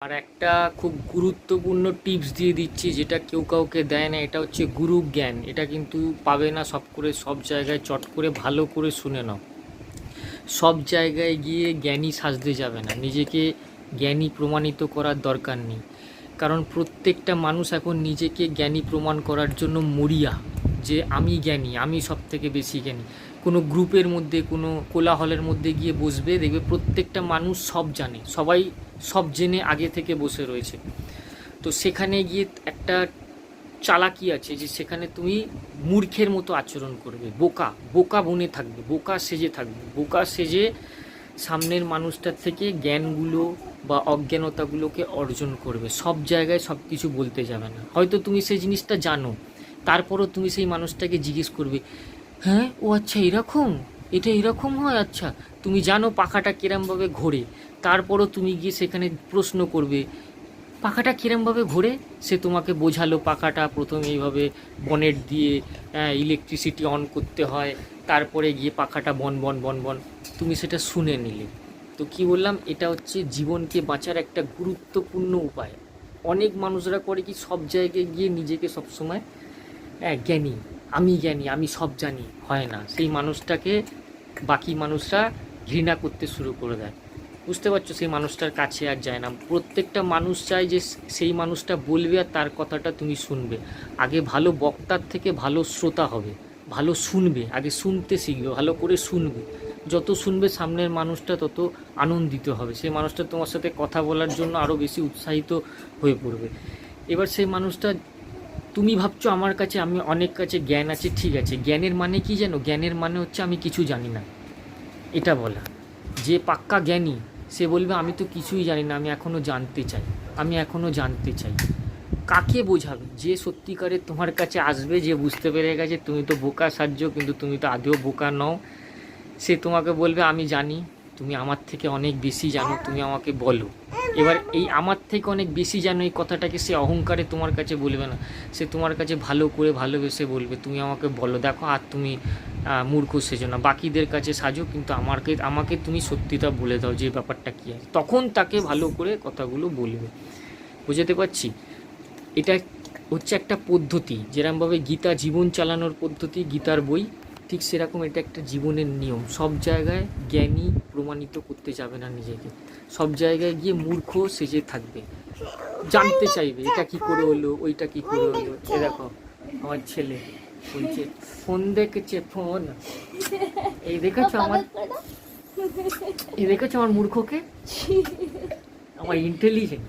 আর একটা খুব গুরুত্বপূর্ণ টিপস দিয়ে দিচ্ছি, যেটা কেউ কাউকে দেয় না। এটা হচ্ছে গুরু জ্ঞান। এটা কিন্তু পাবে না সব জায়গায় চট করে। ভালো করে শুনে নাও, সব জায়গায় গিয়ে জ্ঞানী সাজতে যাবে না। নিজেকে জ্ঞানী প্রমাণিত করার দরকার নেই, কারণ প্রত্যেকটা মানুষ এখন নিজেকে জ্ঞানী প্রমাণ করার জন্য মরিয়া, যে আমি জ্ঞানী, আমি সব থেকে বেশি জ্ঞানী। কোনো গ্রুপের মধ্যে, কোনো কোলাহলের মধ্যে গিয়ে বসবে, দেখবে প্রত্যেকটা মানুষ সব জানে, সবাই সব জেনে আগে থেকে বসে রয়েছে। তো সেখানে গিয়ে একটা চালাকি আছে, যে সেখানে তুমি মূর্খের মতো আচরণ করবে, বোকা বোকা বনে থাকবে, বোকা সেজে থাকবে, বোকা সেজে সামনের মানুষটার থেকে জ্ঞানগুলো বা অজ্ঞানতাগুলোকে অর্জন করবে। সব জায়গায় সব কিছু বলতে যাবে না। হয়তো তুমি সেই জিনিসটা জানো, তারপরও তুমি সেই মানুষটাকে জিজ্ঞেস করবে, হ্যাঁ ও আচ্ছা এরকম, এটা এরকম হয়, আচ্ছা তুমি জানো পাখাটা কিরমভাবে ঘোরে, তারপরও তুমি গিয়ে সেখানে প্রশ্ন করবে পাখাটা কিরমভাবে ঘোরে। সে তোমাকে বোঝালো পাখাটা প্রথমে এইভাবে বনেট দিয়ে ইলেকট্রিসিটি অন করতে হয়, তারপরে গিয়ে পাখাটা বন বন বন বন, তুমি সেটা শুনে নিলে। তো কি বললাম, এটা হচ্ছে জীবনকে বাঁচার একটা গুরুত্বপূর্ণ উপায়। অনেক মানুষরা করে কি, সব জায়গায় গিয়ে নিজেকে সবসময় জ্ঞানী, আমি সব জানি। হয় না, সেই মানুষটাকে বাকি মানুষরা ঘৃণা করতে শুরু করে দেয়। বুঝতে পারছো, সেই মানুষটার কাছে আর যায় না। প্রত্যেকটা মানুষ চায় যে সেই মানুষটা বলবে আর তার কথাটা তুমি শুনবে। আগে ভালো বক্তার থেকে ভালো শ্রোতা হবে, ভালো শুনবে, আগে শুনতে শিখবে, ভালো করে শুনবে। যত শুনবে সামনের মানুষটা তত আনন্দিত হবে, সেই মানুষটা তোমার সাথে কথা বলার জন্য আরও বেশি উৎসাহিত হয়ে পড়বে। এবার সেই মানুষটা, তুমি ভাবছো আমার কাছে, আমি অনেক কাছে জ্ঞান আছে, ঠিক আছে, জ্ঞানের মানে কি জানো? জ্ঞানের মানে হচ্ছে আমি কিছু জানি না, এটা বলা। যে পাক্কা জ্ঞানী সে বলবে আমি তো কিছুই জানি না, আমি এখনও জানতে চাই, আমি এখনও জানতে চাই। কাকে বোঝাবে? যে সত্যিকারের তোমার কাছে আসবে, যে বুঝতে পেরে গেছে তুমি তো বোকা সাজছো, কিন্তু তুমি তো আদৌ বোকা নও। সে তোমাকে বলবে আমি জানি, তুমি আমার থেকে অনেক বেশি জানো, তুমি আমাকে বলো। এবার এই আমার থেকে অনেক বেশি জানো এই কথাটাকে সে অহংকারে তোমার কাছে বলবে না, সে তোমার কাছে ভালো করে ভালোবেসে বলবে তুমি আমাকে বলো, দেখো আর তুমি মূর্খ সেজো না, বাকিদের কাছে সাজো, কিন্তু আমাকে তুমি সত্যিটা বলে দাও যে ব্যাপারটা কী আছে। তখন তাকে ভালো করে কথাগুলো বলবে। বুঝতে পারছি? এটা হচ্ছে একটা পদ্ধতি, যেরকমভাবে গীতা জীবন চালানোর পদ্ধতি, গীতার বই, ঠিক সেরকম এটা একটা জীবনের নিয়ম। সব জায়গায় জ্ঞানী প্রমাণিত করতে যাবে না নিজেকে, সব জায়গায় গিয়ে মূর্খ সেজে থাকবে, জানতে চাইবে এটা কি করে হলো, ওইটা কি করে হলো। এ দেখো আমার ছেলে বলছে ফোন দেখেছে, ফোন এই দেখেছো আমার মূর্খকে, আমার ইন্টেলিজেন্ট।